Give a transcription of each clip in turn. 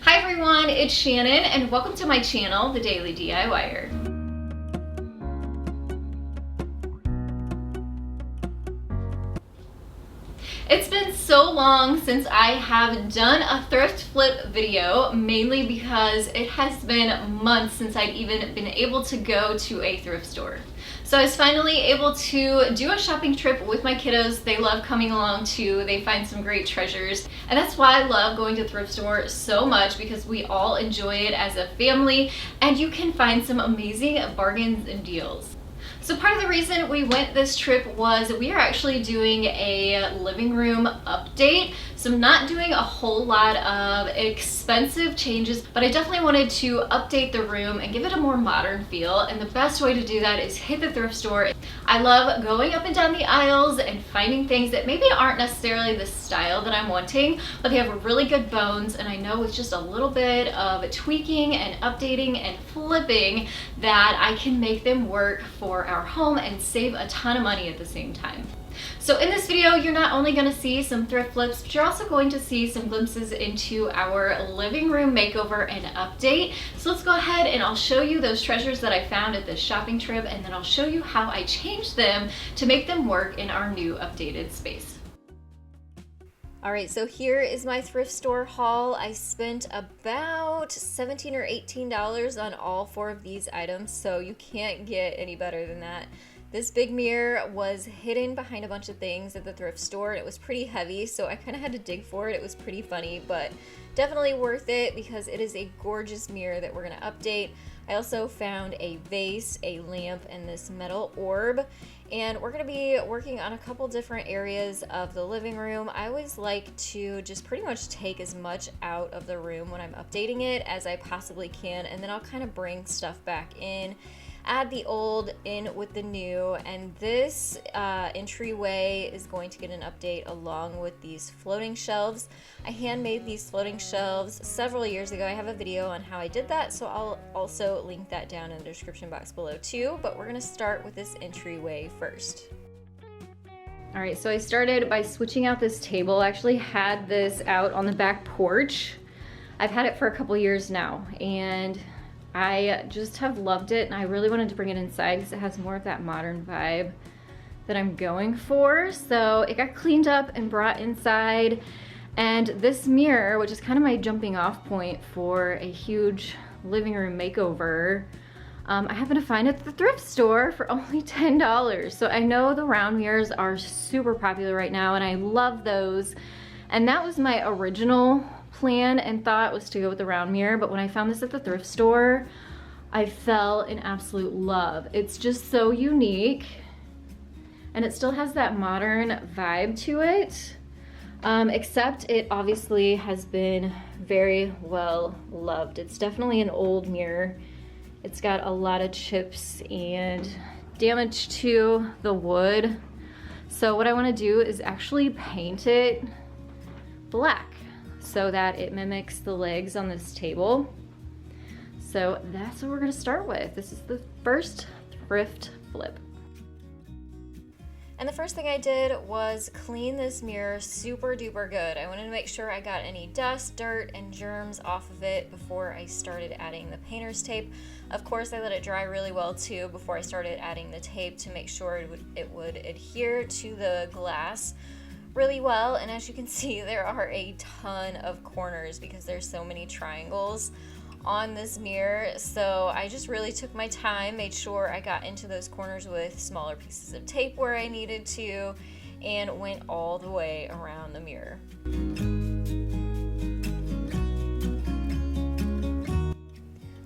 Hi everyone, it's Shannon and welcome to my channel, The Daily DIYer. It's been so long since I have done a thrift flip video, mainly because it has been months since I'd even been able to go to a thrift store. So I was finally able to do a shopping trip with my kiddos. They love coming along too. They find some great treasures. And that's why I love going to the thrift store so much, because we all enjoy it as a family and you can find some amazing bargains and deals. So part of the reason we went this trip was we are actually doing a living room update. So I'm not doing a whole lot of expensive changes, but I definitely wanted to update the room and give it a more modern feel. And the best way to do that is hit the thrift store. I love going up and down the aisles and finding things that maybe aren't necessarily the style that I'm wanting, but they have really good bones. And I know with just a little bit of tweaking and updating and flipping that I can make them work for our home and save a ton of money at the same time. So in this video, you're not only going to see some thrift flips, but you're also going to see some glimpses into our living room makeover and update. So let's go ahead and I'll show you those treasures that I found at this shopping trip, and then I'll show you how I changed them to make them work in our new updated space. All right, so here is my thrift store haul. I spent about $17 or $18 on all 4 of these items, so you can't get any better than that. This big mirror was hidden behind a bunch of things at the thrift store, and it was pretty heavy, so I kind of had to dig for it. It was pretty funny, but definitely worth it because it is a gorgeous mirror that we're going to update. I also found a vase, a lamp, and this metal orb. And we're going to be working on a couple different areas of the living room. I always like to just pretty much take as much out of the room when I'm updating it as I possibly can, and then I'll kind of bring stuff back in, add the old in with the new, and this entryway is going to get an update along with these floating shelves. I handmade these floating shelves several years ago. I have a video on how I did that, so I'll also link that down in the description box below too, but we're gonna start with this entryway first. All right, so I started by switching out this table. I actually had this out on the back porch. I've had it for a couple years now, and I just have loved it, and I really wanted to bring it inside because it has more of that modern vibe that I'm going for. So it got cleaned up and brought inside, and this mirror, which is kind of my jumping off point for a huge living room makeover, I happened to find it at the thrift store for only $10. So I know the round mirrors are super popular right now, and I love those, and that was my original plan and thought was to go with the round mirror, but when I found this at the thrift store, I fell in absolute love. It's just so unique, and it still has that modern vibe to it, except it obviously has been very well loved. It's definitely an old mirror. It's got a lot of chips and damage to the wood. So what I want to do is actually paint it black so that it mimics the legs on this table. So that's what we're gonna start with. This is the first thrift flip. And the first thing I did was clean this mirror super duper good. I wanted to make sure I got any dust, dirt, and germs off of it before I started adding the painter's tape. Of course, I let it dry really well too before I started adding the tape to make sure it would adhere to the glass really well. And as you can see, there are a ton of corners because there's so many triangles on this mirror. So I just really took my time, made sure I got into those corners with smaller pieces of tape where I needed to, and went all the way around the mirror.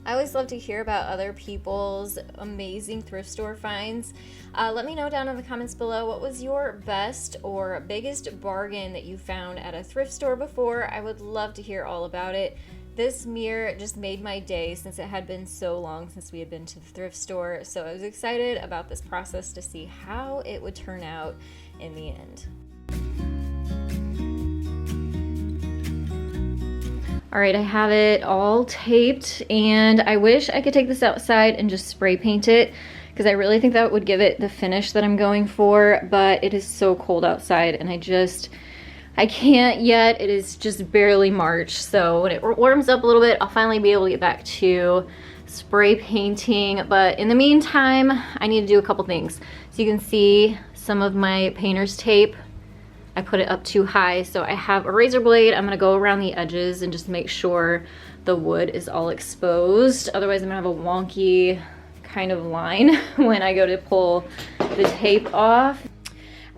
I always love to hear about other people's amazing thrift store finds. Let me know down in the comments below, what was your best or biggest bargain that you found at a thrift store before? I would love to hear all about it. This mirror just made my day since it had been so long since we had been to the thrift store. So I was excited about this process to see how it would turn out in the end. All right, I have it all taped, and I wish I could take this outside and just spray paint it, because I really think that would give it the finish that I'm going for, but it is so cold outside, and I can't yet. It is just barely March. So when it warms up a little bit, I'll finally be able to get back to spray painting. But in the meantime, I need to do a couple things. So you can see some of my painter's tape. I put it up too high. So I have a razor blade. I'm gonna go around the edges and just make sure the wood is all exposed. Otherwise I'm gonna have a wonky kind of line when I go to pull the tape off.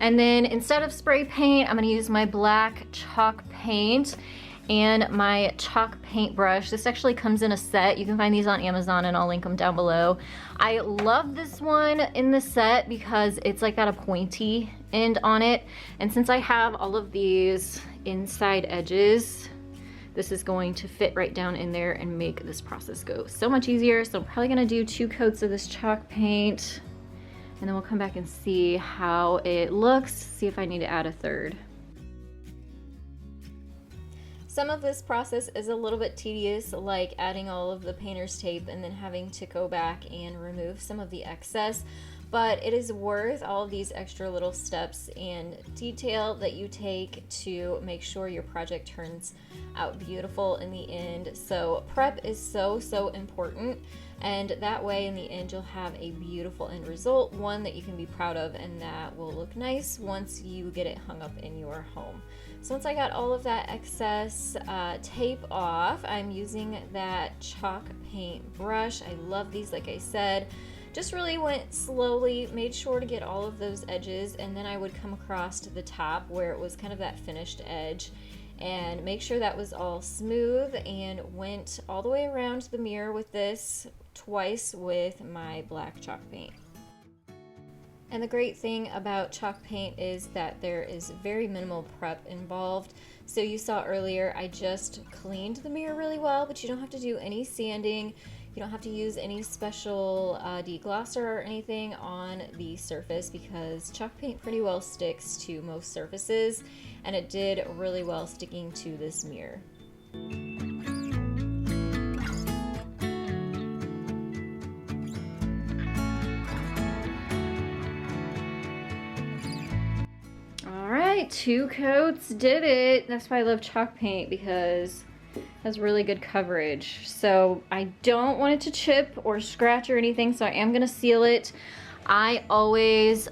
And then instead of spray paint, I'm gonna use my black chalk paint and my chalk paintbrush. This actually comes in a set. You can find these on Amazon and I'll link them down below. I love this one in the set because it's like got a pointy end on it. And since I have all of these inside edges, this is going to fit right down in there and make this process go so much easier. So I'm probably gonna do 2 coats of this chalk paint, and then we'll come back and see how it looks, see if I need to add a third. Some of this process is a little bit tedious, like adding all of the painter's tape and then having to go back and remove some of the excess, but it is worth all of these extra little steps and detail that you take to make sure your project turns out beautiful in the end. So prep is so important, and that way in the end you'll have a beautiful end result, one that you can be proud of and that will look nice once you get it hung up in your home. So once I got all of that excess tape off, I'm using that chalk paint brush. I love these, like I said. Just really went slowly, made sure to get all of those edges, and then I would come across to the top where it was kind of that finished edge and make sure that was all smooth, and went all the way around the mirror with this twice with my black chalk paint. And the great thing about chalk paint is that there is very minimal prep involved. So you saw earlier, I just cleaned the mirror really well, but you don't have to do any sanding. You don't have to use any special deglosser or anything on the surface because chalk paint pretty well sticks to most surfaces, and it did really well sticking to this mirror. All right, 2 coats did it. That's why I love chalk paint, because has really good coverage. So I don't want it to chip or scratch or anything, so I am gonna seal it. I always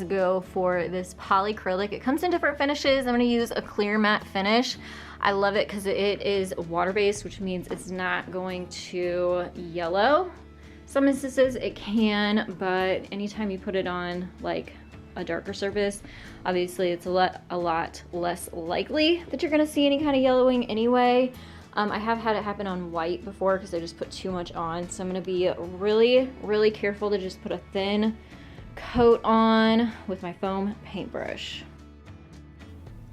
go for this polyacrylic. It comes in different finishes. I'm gonna use a clear matte finish. I love it because it is water-based, which means it's not going to yellow. Some instances it can, but anytime you put it on like a darker surface, obviously it's a lot less likely that you're gonna see any kind of yellowing anyway. I have had it happen on white before because I just put too much on, so I'm gonna be really careful to just put a thin coat on with my foam paintbrush.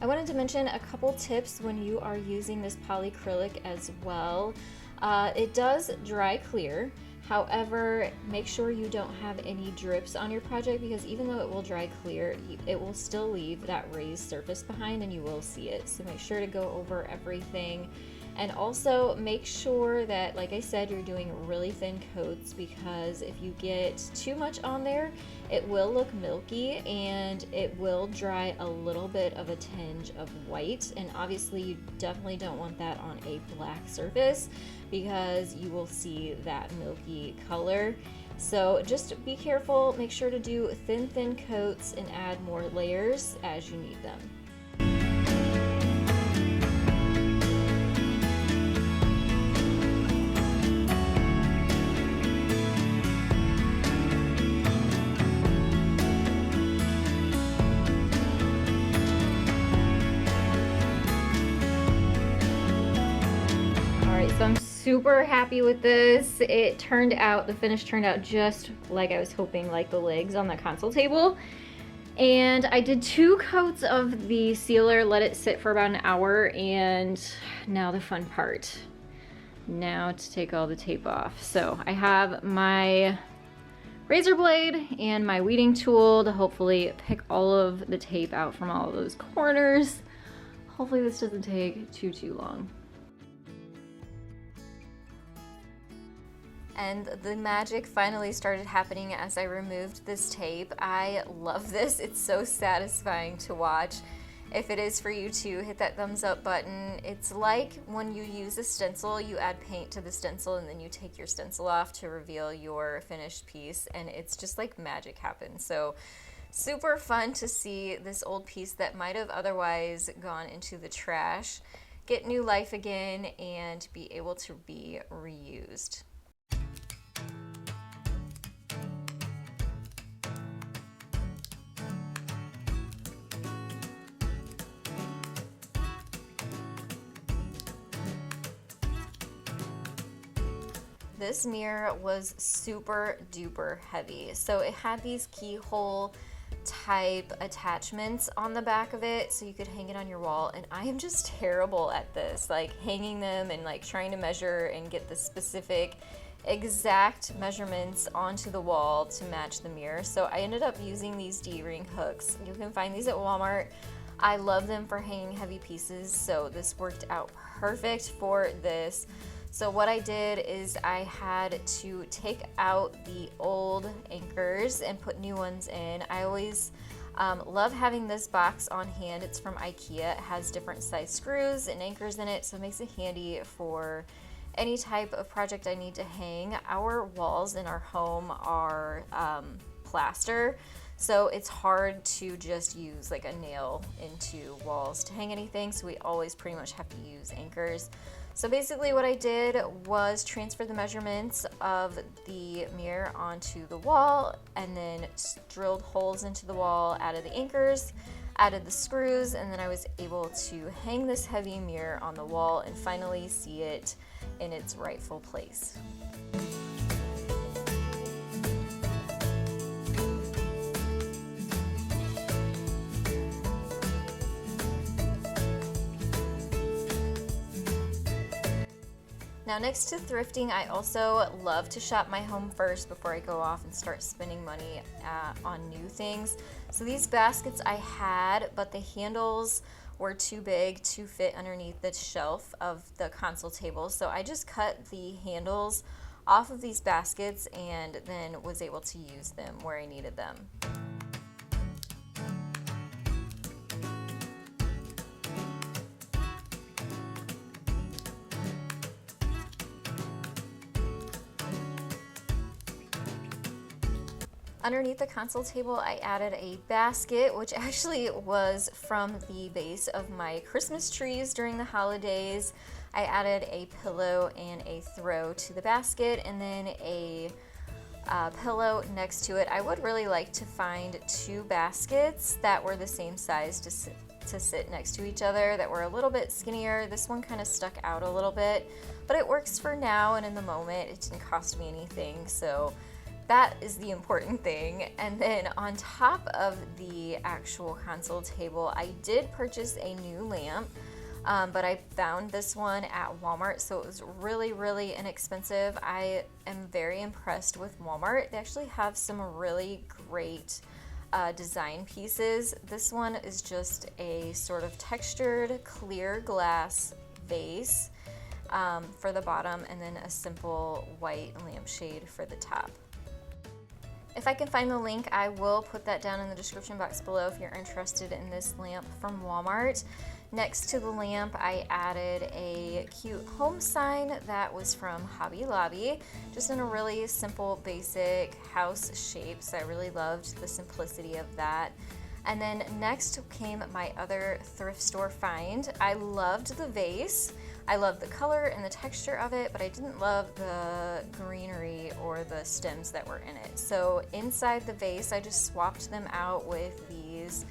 I wanted to mention a couple tips when you are using this polyacrylic as well. It does dry clear. However, make sure you don't have any drips on your project, because even though it will dry clear, it will still leave that raised surface behind and you will see it. So make sure to go over everything. And also make sure that, like I said, you're doing really thin coats, because if you get too much on there, it will look milky and it will dry a little bit of a tinge of white. And obviously you definitely don't want that on a black surface, because you will see that milky color. So just be careful, make sure to do thin coats and add more layers as you need them. So I'm super happy with this. It turned out, the finish turned out just like I was hoping, like the legs on the console table. And I did 2 coats of the sealer, let it sit for about an hour, and now the fun part. Now to take all the tape off. So I have my razor blade and my weeding tool to hopefully pick all of the tape out from all of those corners. Hopefully this doesn't take too long. And the magic finally started happening as I removed this tape. I love this. It's so satisfying to watch. If it is for you to hit that thumbs up button. It's like when you use a stencil, you add paint to the stencil and then you take your stencil off to reveal your finished piece, and it's just like magic happens. So super fun to see this old piece that might have otherwise gone into the trash get new life again and be able to be reused. This mirror was super duper heavy. So it had these keyhole type attachments on the back of it so you could hang it on your wall, and I am just terrible at this, like hanging them and like trying to measure and get the specific exact measurements onto the wall to match the mirror. So I ended up using these D-ring hooks. You can find these at Walmart. I love them for hanging heavy pieces, so this worked out perfect for this. So what I did is I had to take out the old anchors and put new ones in. I always love having this box on hand. It's from IKEA. It has different size screws and anchors in it, so it makes it handy for any type of project I need to hang. Our walls in our home are plaster, so it's hard to just use like a nail into walls to hang anything, so we always pretty much have to use anchors. So basically what I did was transfer the measurements of the mirror onto the wall and then drilled holes into the wall, added the anchors, added the screws, and then I was able to hang this heavy mirror on the wall and finally see it in its rightful place. Now, next to thrifting, I also love to shop my home first before I go off and start spending money on new things. So these baskets I had, but the handles were too big to fit underneath the shelf of the console table. So I just cut the handles off of these baskets and then was able to use them where I needed them. Underneath the console table, I added a basket, which actually was from the base of my Christmas trees during the holidays. I added a pillow and a throw to the basket, and then a pillow next to it. I would really like to find two baskets that were the same size to sit next to each other, that were a little bit skinnier. This one kind of stuck out a little bit, but it works for now and in the moment. It didn't cost me anything, so that is the important thing. And then on top of the actual console table, I did purchase a new lamp, but I found this one at Walmart, so it was really, really inexpensive. I am very impressed with Walmart. They actually have some really great design pieces. This one is just a sort of textured clear glass vase for the bottom, and then a simple white lampshade for the top. If I can find the link, I will put that down in the description box below if you're interested in this lamp from Walmart. Next to the lamp, I added a cute home sign that was from Hobby Lobby, just in a really simple, basic house shape, so I really loved the simplicity of that. And then next came my other thrift store find. I loved the vase. I loved the color and the texture of it, but I didn't love the greenery or the stems that were in it. So inside the vase, I just swapped them out with these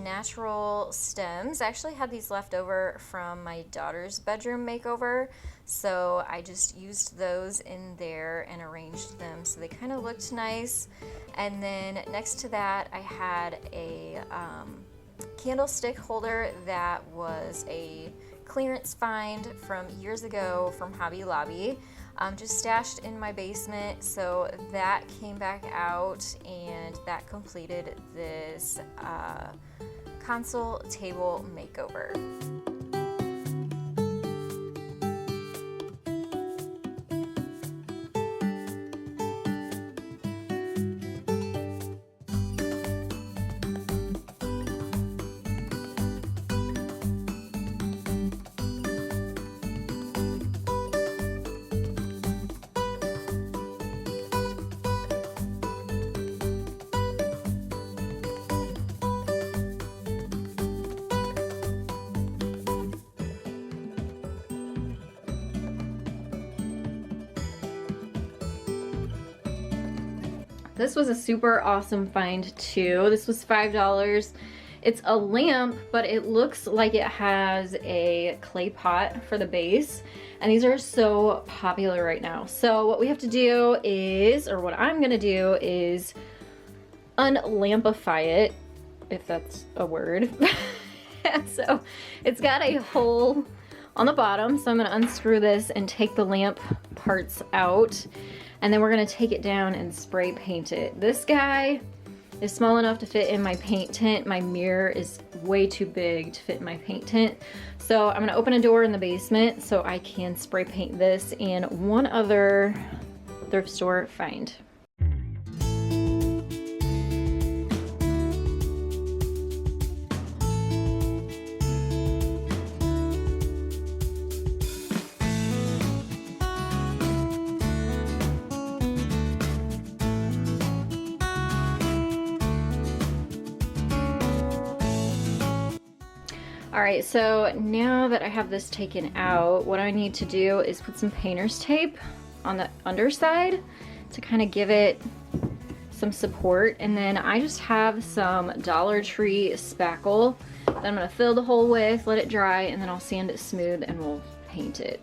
natural stems. I actually had these left over from my daughter's bedroom makeover, so I just used those in there and arranged them so they kind of looked nice. And then next to that, I had a candlestick holder that was a clearance find from years ago from Hobby Lobby, just stashed in my basement. So that came back out, and that completed this console table makeover. This was a super awesome find too. This was $5. It's a lamp, but it looks like it has a clay pot for the base. And these are so popular right now. So what we have to do is, or what I'm gonna do is unlampify it, if that's a word. So it's got a hole on the bottom. So I'm gonna unscrew this and take the lamp parts out. And then we're gonna take it down and spray paint it. This guy is small enough to fit in my paint tent. My mirror is way too big to fit in my paint tent. So I'm gonna open a door in the basement so I can spray paint this and one other thrift store find. All right, so now that I have this taken out, what I need to do is put some painter's tape on the underside to kind of give it some support. And then I just have some Dollar Tree spackle that I'm gonna fill the hole with, let it dry, and then I'll sand it smooth and we'll paint it.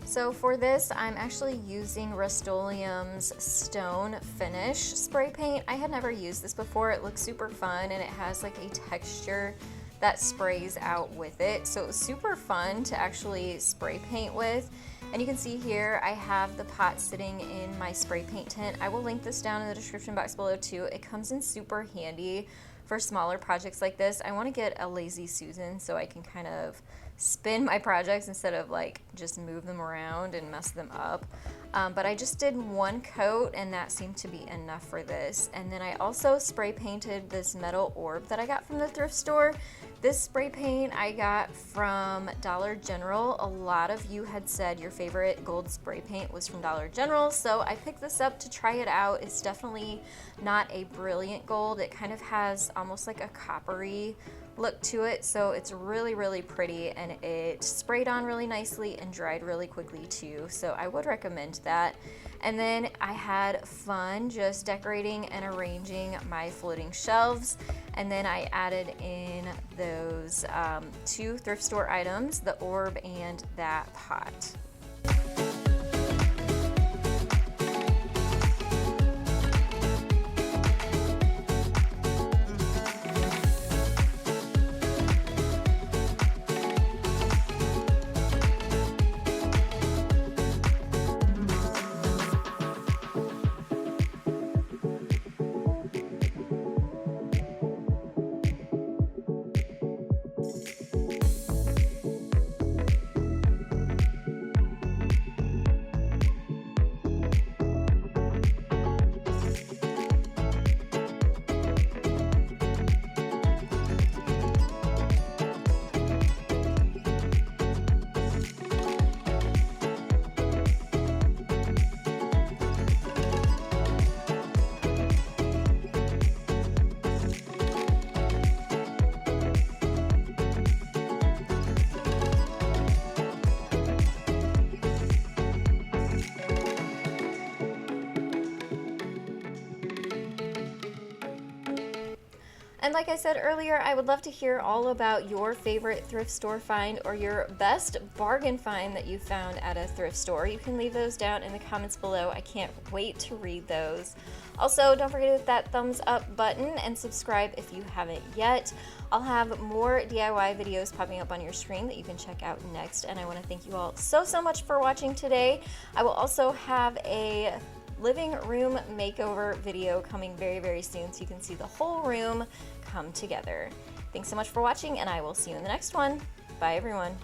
So for this, I'm actually using Rust-Oleum's Stone Finish spray paint. I had never used this before. It looks super fun and it has like a texture that sprays out with it. So it was super fun to actually spray paint with. And you can see here, I have the pot sitting in my spray paint tent. I will link this down in the description box below too. It comes in super handy for smaller projects like this. I want to get a Lazy Susan so I can kind of spin my projects instead of like just move them around and mess them up. But I just did one coat and that seemed to be enough for this. And then I also spray painted this metal orb that I got from the thrift store. This spray paint I got from Dollar General. A lot of you had said your favorite gold spray paint was from Dollar General, so I picked this up to try it out. It's definitely not a brilliant gold. It kind of has almost like a coppery look to it, so it's really, really pretty, and it sprayed on really nicely and dried really quickly too, so I would recommend that. And then I had fun just decorating and arranging my floating shelves, and then I added in those 2 thrift store items, the orb and that pot. And like I said earlier, I would love to hear all about your favorite thrift store find or your best bargain find that you found at a thrift store. You can leave those down in the comments below. I can't wait to read those. Also, don't forget to hit that thumbs up button and subscribe if you haven't yet. I'll have more DIY videos popping up on your screen that you can check out next. And I want to thank you all so much for watching today. I will also have a living room makeover video coming very soon so you can see the whole room come together. Thanks so much for watching and I will see you in the next one. Bye everyone.